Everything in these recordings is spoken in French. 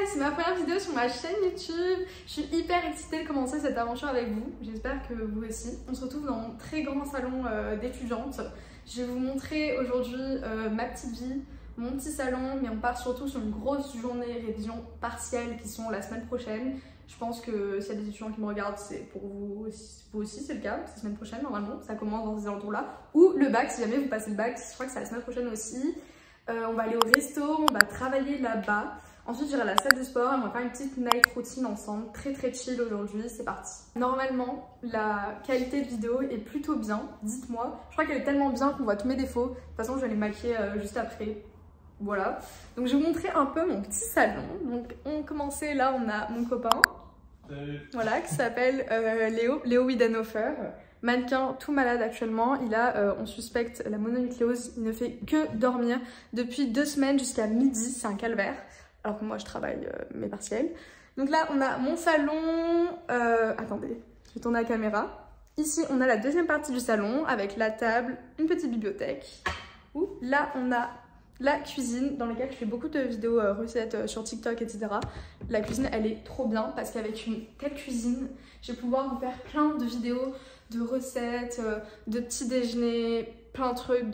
c'est ma première vidéo sur ma chaîne YouTube. Je suis hyper excitée de commencer cette aventure avec vous. J'espère que vous aussi. On se retrouve dans mon très grand salon d'étudiante. Je vais vous montrer aujourd'hui ma petite vie, mon petit salon, mais on part surtout sur une grosse journée révision partielle qui sont la semaine prochaine. Je pense que s'il y a des étudiants qui me regardent, c'est pour vous aussi c'est le cas, c'est la semaine prochaine normalement, ça commence dans ces alentours-là. Ou le bac, si jamais vous passez le bac, je crois que c'est la semaine prochaine aussi. On va aller au resto, on va travailler là-bas. Ensuite, j'irai à la salle de sport et on va faire une petite night routine ensemble. Très chill aujourd'hui, c'est parti. Normalement, la qualité de vidéo est plutôt bien, dites-moi. Je crois qu'elle est tellement bien qu'on voit tous mes défauts. De toute façon, je vais les maquiller juste après. Voilà. Donc, je vais vous montrer un peu mon petit salon. Donc, on commençait là, on a mon copain. Salut. Voilà, qui s'appelle Léo Widenhofer. Mannequin tout malade actuellement, il a, on suspecte la mononucléose, il ne fait que dormir depuis 2 semaines jusqu'à midi, c'est un calvaire, alors que moi je travaille mes partiels. Donc là on a mon salon, attendez, je vais tourner la caméra. Ici on a la deuxième partie du salon avec la table, une petite bibliothèque. Où là on a la cuisine dans laquelle je fais beaucoup de vidéos recettes sur TikTok, etc. La cuisine elle est trop bien parce qu'avec une telle cuisine, je vais pouvoir vous faire plein de vidéos de recettes, de petits déjeuners, plein de trucs,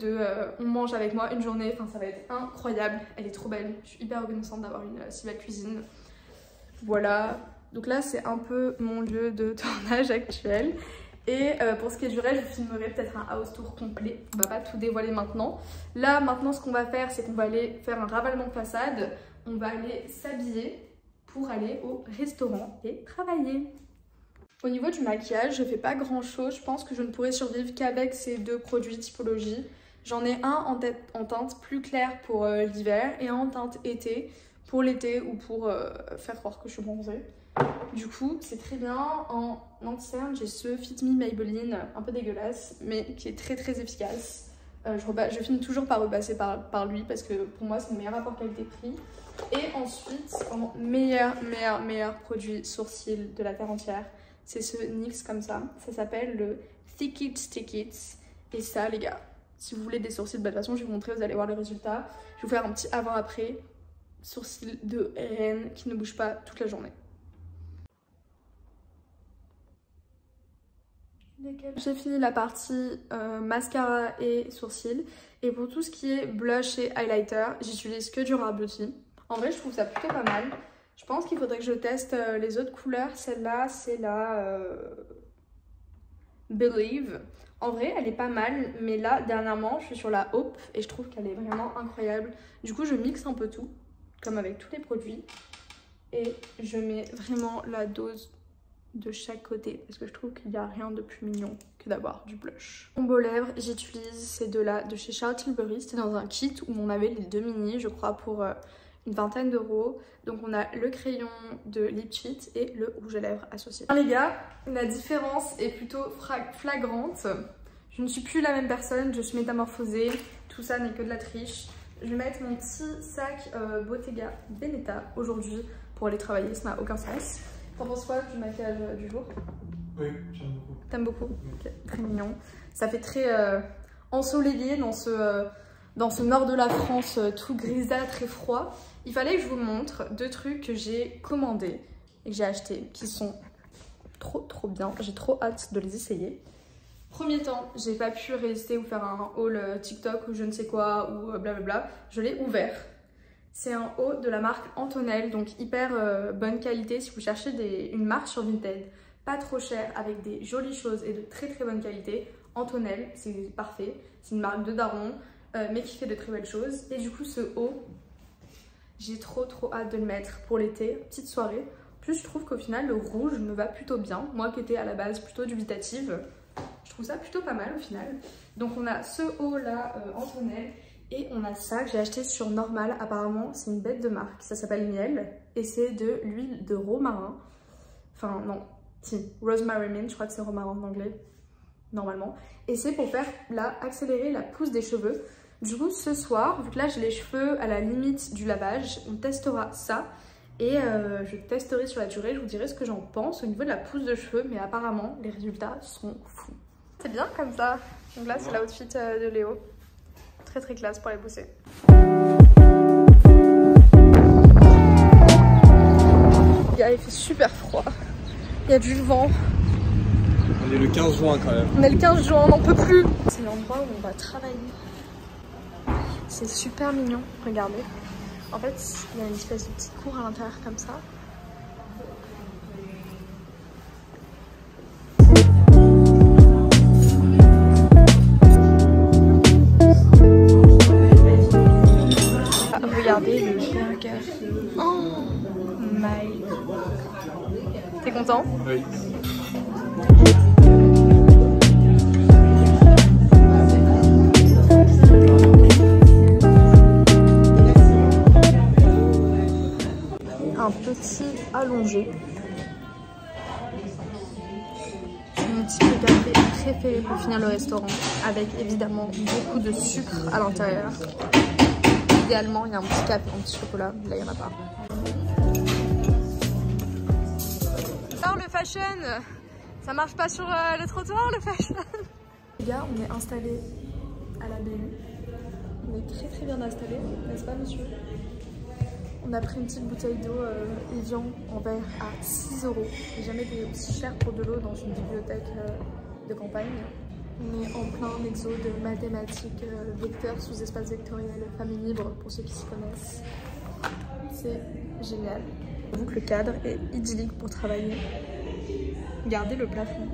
on mange avec moi une journée, enfin ça va être incroyable, elle est trop belle, je suis hyper reconnaissante d'avoir une si belle cuisine. Voilà, donc là c'est un peu mon lieu de tournage actuel. Et pour ce qui est du reste, je filmerai peut-être un house tour complet, on va pas tout dévoiler maintenant. Là maintenant ce qu'on va faire, c'est qu'on va aller faire un ravalement de façade, on va aller s'habiller pour aller au restaurant et travailler. Au niveau du maquillage, je fais pas grand chose, je pense que je ne pourrais survivre qu'avec ces deux produits typologie. J'en ai un en teinte plus claire pour l'hiver et un en teinte été pour l'été ou pour faire croire que je suis bronzée. Du coup, c'est très bien. En anti-cerne, j'ai ce Fit Me Maybelline un peu dégueulasse mais qui est très efficace. Je finis toujours par repasser par lui parce que pour moi c'est le meilleur rapport qualité-prix. Et ensuite, en meilleur produit sourcil de la terre entière, c'est ce NYX comme ça s'appelle le Thick It Stick It. Et ça les gars, si vous voulez des sourcils, de toute façon je vais vous montrer, vous allez voir les résultats. Je vais vous faire un petit avant-après, sourcils de reine qui ne bougent pas toute la journée. J'ai fini la partie mascara et sourcils. Et pour tout ce qui est blush et highlighter, j'utilise que du Rare Beauty. En vrai je trouve ça plutôt pas mal. Je pense qu'il faudrait que je teste les autres couleurs. Celle-là, c'est la Believe. En vrai, elle est pas mal. Mais là, dernièrement, je suis sur la Hope et je trouve qu'elle est vraiment incroyable. Du coup, je mixe un peu tout, comme avec tous les produits. Et je mets vraiment la dose de chaque côté parce que je trouve qu'il n'y a rien de plus mignon que d'avoir du blush. Combo lèvres, j'utilise ces deux-là de chez Charlotte Tilbury. C'était dans un kit où on avait les 2 mini, je crois, pour une vingtaine d'euros. Donc on a le crayon de Lip Cheat et le rouge à lèvres associé. Les gars, la différence est plutôt flagrante. Je ne suis plus la même personne, je suis métamorphosée. Tout ça n'est que de la triche. Je vais mettre mon petit sac Bottega Veneta aujourd'hui pour aller travailler, ça n'a aucun sens. T'en penses quoi du maquillage du jour? Oui, j'aime beaucoup. T'aimes beaucoup? Ok, très mignon. Ça fait très ensoleillé dans ce nord de la France tout grisâtre et froid. Il fallait que je vous montre 2 trucs que j'ai commandés et que j'ai achetés qui sont trop bien. J'ai trop hâte de les essayer. Premier temps, j'ai pas pu résister ou faire un haul TikTok ou je ne sais quoi ou blablabla. Je l'ai ouvert. C'est un haut de la marque Antonelle, donc hyper bonne qualité si vous cherchez une marque sur Vinted, pas trop cher, avec des jolies choses et de très bonne qualité. Antonelle, c'est parfait, c'est une marque de daron, mais qui fait de très belles choses. Et du coup ce haut, j'ai trop hâte de le mettre pour l'été, petite soirée. En plus je trouve qu'au final le rouge me va plutôt bien, moi qui étais à la base plutôt dubitative, je trouve ça plutôt pas mal au final. Donc on a ce haut là Antonelle. Et on a ça que j'ai acheté sur Normal, apparemment c'est une bête de marque, ça s'appelle Miel et c'est de l'huile de romarin, enfin non, si, rosemary mint, je crois que c'est romarin en anglais, normalement. Et c'est pour faire accélérer la pousse des cheveux. Du coup ce soir, vu que là j'ai les cheveux à la limite du lavage, on testera ça et je testerai sur la durée, je vous dirai ce que j'en pense au niveau de la pousse de cheveux, mais apparemment les résultats sont fous. C'est bien comme ça, donc là c'est l'outfit de Léo. Très classe pour les pousser. gars, il fait super froid. Il y a du vent. On est le 15 juin quand même. On est le 15 juin, on n'en peut plus. C'est l'endroit où on va travailler. C'est super mignon, regardez. En fait, il y a une espèce de petite cour à l'intérieur comme ça. Regardez le burger. Oh my god. T'es content? Oui. Un petit allongé. Mon petit café préféré pour finir le restaurant, avec évidemment beaucoup de sucre à l'intérieur. Idéalement, il y a un petit café, un petit chocolat. Là, il n'y en a pas. Alors, le fashion, ça marche pas sur le trottoir, le fashion. Les gars, on est installés à la BU. On est très très bien installés, n'est-ce pas, monsieur? On a pris une petite bouteille d'eau Evian en verre à 6 €. J'ai jamais payé aussi cher pour de l'eau dans une bibliothèque de campagne. On est en plein exo de mathématiques, vecteurs sous espace vectoriel, famille libre pour ceux qui s'y connaissent. C'est génial. J'avoue que le cadre est idyllique pour travailler. Regardez le plafond.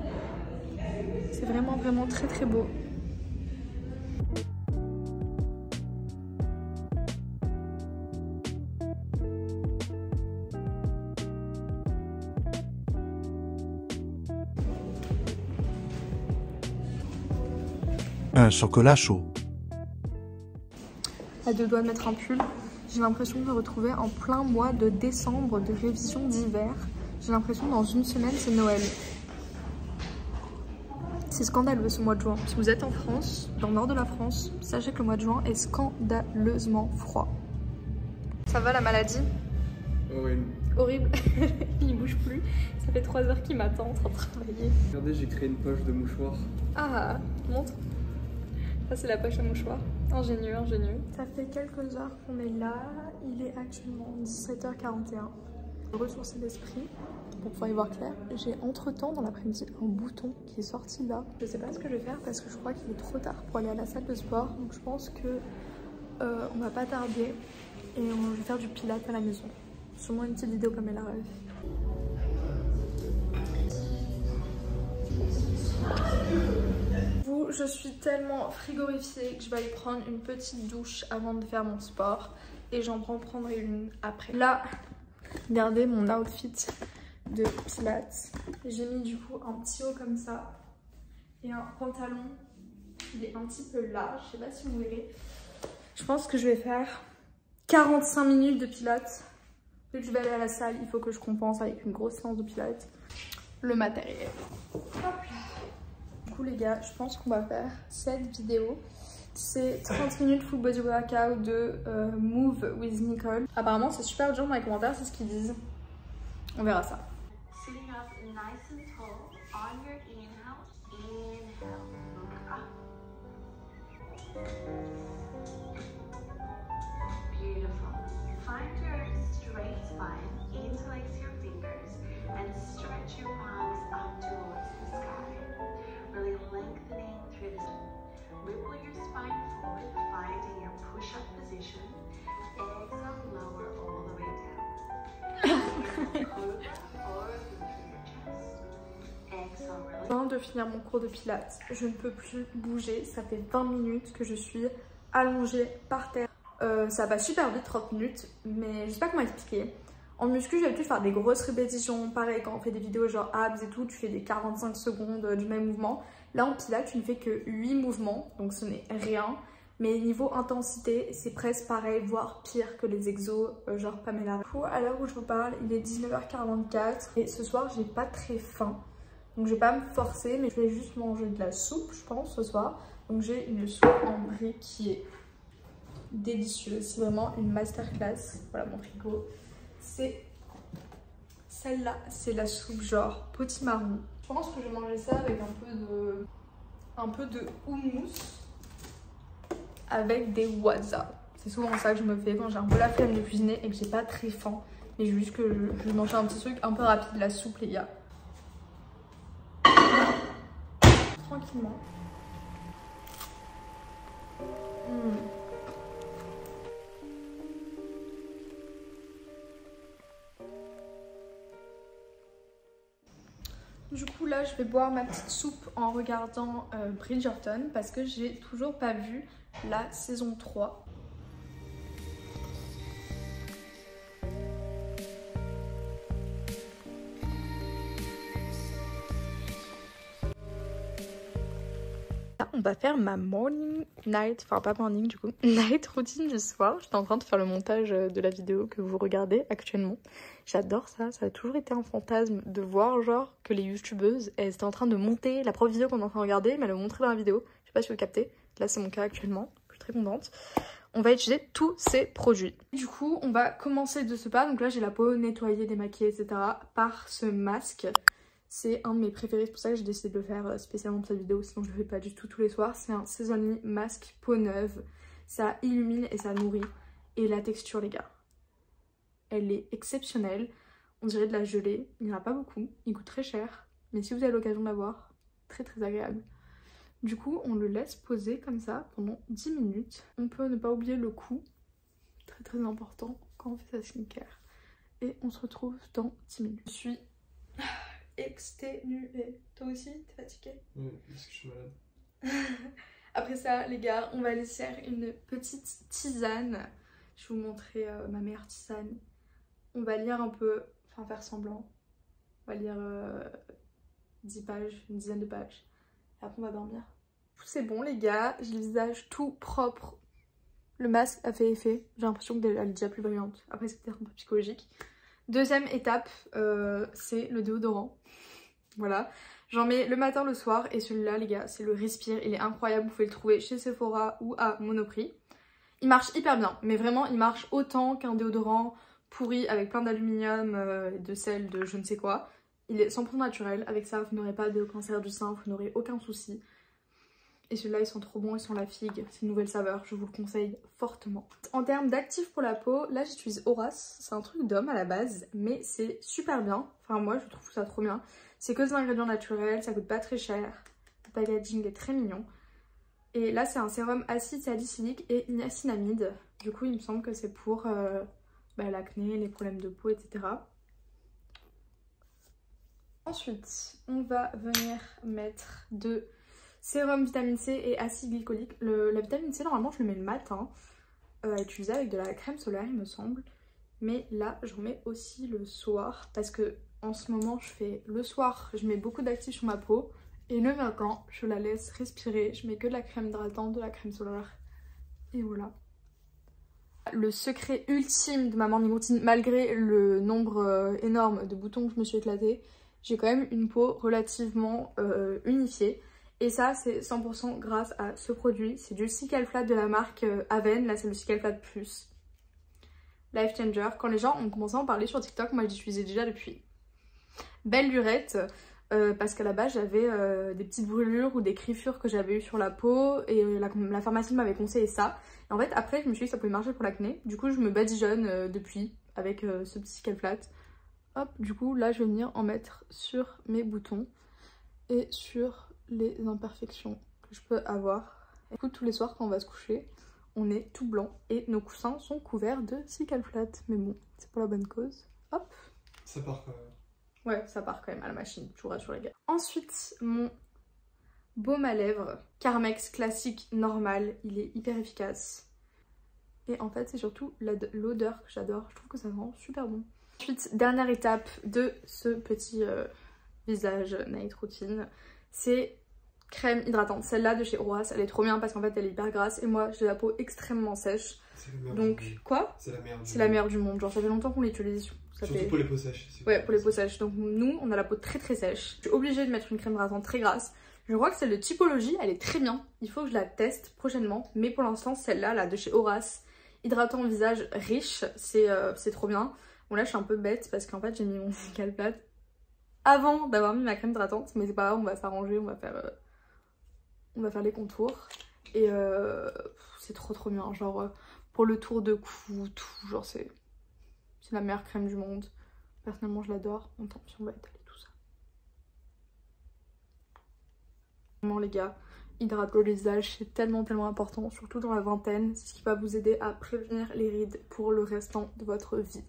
C'est vraiment vraiment très très beau. Un chocolat chaud. À deux doigts de mettre un pull. J'ai l'impression de me retrouver en plein mois de décembre de révision d'hiver. J'ai l'impression que dans une semaine c'est Noël. C'est scandaleux ce mois de juin. Si vous êtes en France, dans le nord de la France, sachez que le mois de juin est scandaleusement froid. Ça va la maladie? Horrible. Horrible. Il bouge plus. Ça fait 3 heures qu'il m'attend en train de travailler. Regardez, j'ai créé une poche de mouchoir. Ah, montre. Ça c'est la poche à mouchoir. Ingénieux, ingénieux. Ça fait quelques heures qu'on est là. Il est actuellement 17h41. Ressourcer l'esprit pour pouvoir y voir clair. J'ai entre-temps dans l'après-midi un bouton qui est sorti là. Je sais pas ce que je vais faire parce que je crois qu'il est trop tard pour aller à la salle de sport. Donc je pense que on va pas tarder et on va faire du pilates à la maison. Sûrement une petite vidéo comme elle arrive. Je suis tellement frigorifiée que je vais aller prendre une petite douche avant de faire mon sport et j'en prendrai une après. Là, regardez mon outfit de pilates. J'ai mis du coup un petit haut comme ça et un pantalon. Il est un petit peu large, je sais pas si vous verrez. Je pense que je vais faire 45 minutes de pilates. Vu que je vais aller à la salle, il faut que je compense avec une grosse séance de pilates. Le matériel. Hop là. Du coup les gars, je pense qu'on va faire cette vidéo. C'est 30 minutes full body workout de Move with Nicole. Apparemment c'est super dur dans les commentaires, c'est ce qu'ils disent. On verra ça. Sitting up nice and tall on your inhale. Look up. Beautiful. Find your straight spine, interlace your fingers, and stretch your palms up towards the sky. Really lengthening through this. Ripple your spine forward, finding your push-up position. Exhale, lower all the way down. Avant de finir mon cours de pilates, je ne peux plus bouger. Ça fait 20 minutes que je suis allongée par terre. Ça va super vite, 30 minutes, mais je sais pas comment expliquer. En muscu, j'ai l'habitude de faire des grosses répétitions. Pareil, quand on fait des vidéos genre abs et tout, tu fais des 45 secondes du même mouvement. Là, en pilates, tu ne fais que 8 mouvements, donc ce n'est rien. Mais niveau intensité, c'est presque pareil, voire pire que les exos, genre Pamela. Du coup, à l'heure où je vous parle, il est 19h44. Et ce soir, j'ai pas très faim. Donc je vais pas me forcer, mais je vais juste manger de la soupe, je pense, ce soir. Donc j'ai une soupe en brie qui est délicieuse. C'est vraiment une masterclass. Voilà mon frigo. C'est celle-là, c'est la soupe genre potimarron. Je pense que je vais manger ça avec un peu de houmous avec des waza. C'est souvent ça que je me fais quand j'ai un peu la flemme de cuisiner et que j'ai pas très faim. Mais juste que je mangeais un petit truc un peu rapide, la soupe les gars. Tranquillement. Du coup là je vais boire ma petite soupe en regardant Bridgerton parce que j'ai toujours pas vu la saison 3. Là, on va faire ma morning night, enfin pas morning du coup, night routine du soir. J'étais en train de faire le montage de la vidéo que vous regardez actuellement. J'adore ça, ça a toujours été un fantasme de voir genre que les youtubeuses, elles étaient en train de monter la propre vidéo qu'on est en train de regarder, mais elles le montraient dans la vidéo. Je sais pas si vous captez, là c'est mon cas actuellement, je suis très contente. On va utiliser tous ces produits. Du coup, on va commencer de ce pas, donc là j'ai la peau nettoyée, démaquillée, etc. par ce masque. C'est un de mes préférés, c'est pour ça que j'ai décidé de le faire spécialement pour cette vidéo, sinon je le fais pas du tout tous les soirs. C'est un Seasonly Mask peau neuve, ça illumine et ça nourrit. Et la texture les gars, elle est exceptionnelle, on dirait de la gelée, il n'y en a pas beaucoup, il coûte très cher, mais si vous avez l'occasion de l'avoir, très très agréable. Du coup on le laisse poser comme ça pendant 10 minutes. On peut ne pas oublier le cou, très très important quand on fait sa skincare. Et on se retrouve dans 10 minutes. Je suis exténuée. Toi aussi, t'es fatiguée? Oui, parce que je suis malade. Après ça, les gars, on va aller faire une petite tisane. Je vais vous montrer ma meilleure tisane. On va lire un peu, enfin faire semblant. On va lire 10 pages, une dizaine de pages. Et après, on va dormir. C'est bon, les gars, j'ai le visage tout propre. Le masque a fait effet. J'ai l'impression qu'elle est déjà plus brillante. Après, c'est peut-être un peu psychologique. Deuxième étape, c'est le déodorant. Voilà, j'en mets le matin, le soir, et celui-là les gars, c'est le Respire, il est incroyable, vous pouvez le trouver chez Sephora ou à Monoprix. Il marche hyper bien, mais vraiment il marche autant qu'un déodorant pourri avec plein d'aluminium, de sel, de je ne sais quoi. Il est 100% naturel, avec ça vous n'aurez pas de cancer du sein, vous n'aurez aucun souci. Et celui-là, ils sont trop bons, ils sont la figue, c'est une nouvelle saveur, je vous le conseille fortement. En termes d'actifs pour la peau, là j'utilise Horace, c'est un truc d'homme à la base, mais c'est super bien. Enfin moi je trouve ça trop bien. C'est que des ingrédients naturels, ça coûte pas très cher. Le packaging est très mignon. Et là c'est un sérum acide salicylique et niacinamide. Du coup il me semble que c'est pour l'acné, les problèmes de peau, etc. Ensuite, on va venir mettre de sérum vitamine C et acide glycolique. La vitamine C, normalement, je le mets le matin, à utiliser avec de la crème solaire, il me semble. Mais là, j'en mets aussi le soir, parce que en ce moment, je fais le soir, je mets beaucoup d'actifs sur ma peau. Et le matin, je la laisse respirer. Je mets que de la crème hydratante, de la crème solaire. Et voilà. Le secret ultime de ma morning routine, malgré le nombre énorme de boutons que je me suis éclatée, j'ai quand même une peau relativement unifiée. Et ça, c'est 100% grâce à ce produit. C'est du Cicalfate de la marque Aven. Là, c'est le Cicalfate Plus. Life Changer. Quand les gens ont commencé à en parler sur TikTok, moi, j'utilisais déjà depuis. Belle lurette. Parce qu'à la base, j'avais des petites brûlures ou des griffures que j'avais eues sur la peau. Et la pharmacienne m'avait conseillé ça. Et en fait, après, je me suis dit que ça pouvait marcher pour l'acné. Du coup, je me badigeonne depuis avec ce petit Cicalfate. Hop, du coup, là, je vais venir en mettre sur mes boutons et sur les imperfections que je peux avoir. Du coup, tous les soirs quand on va se coucher, on est tout blanc et nos coussins sont couverts de Cicalfate. Mais bon, c'est pour la bonne cause. Hop. Ça part quand même. Ouais, ça part quand même à la machine, je vous rassure les gars. Ensuite, mon baume à lèvres, Carmex classique normal, il est hyper efficace. Et en fait, c'est surtout l'odeur que j'adore, je trouve que ça sent super bon. Ensuite, dernière étape de ce petit visage night routine, c'est crème hydratante. Celle-là de chez Horace, elle est trop bien parce qu'en fait elle est hyper grasse et moi j'ai la peau extrêmement sèche. Donc quoi? C'est la meilleure. C'est la meilleure du monde. Genre ça fait longtemps qu'on l'utilise. Surtout pour les peaux sèches. Ouais, pour les peaux sèches. Donc nous, on a la peau très très sèche. Je suis obligée de mettre une crème hydratante très grasse. Je crois que celle de Typologie, elle est très bien. Il faut que je la teste prochainement. Mais pour l'instant, celle-là, là, de chez Horace, hydratant visage riche, c'est trop bien. Bon là, je suis un peu bête parce qu'en fait, j'ai mis mon Cicalfate avant d'avoir mis ma crème hydratante. Mais c'est pas grave, on va s'arranger, on va faire les contours. Et c'est trop bien. Genre, pour le tour de cou, tout, genre c'est C'est la meilleure crème du monde. Personnellement, je l'adore. Bon, tant pis, on va étaler tout ça. Vraiment, les gars, hydrate le visage, c'est tellement important, surtout dans la vingtaine. C'est ce qui va vous aider à prévenir les rides pour le restant de votre vie.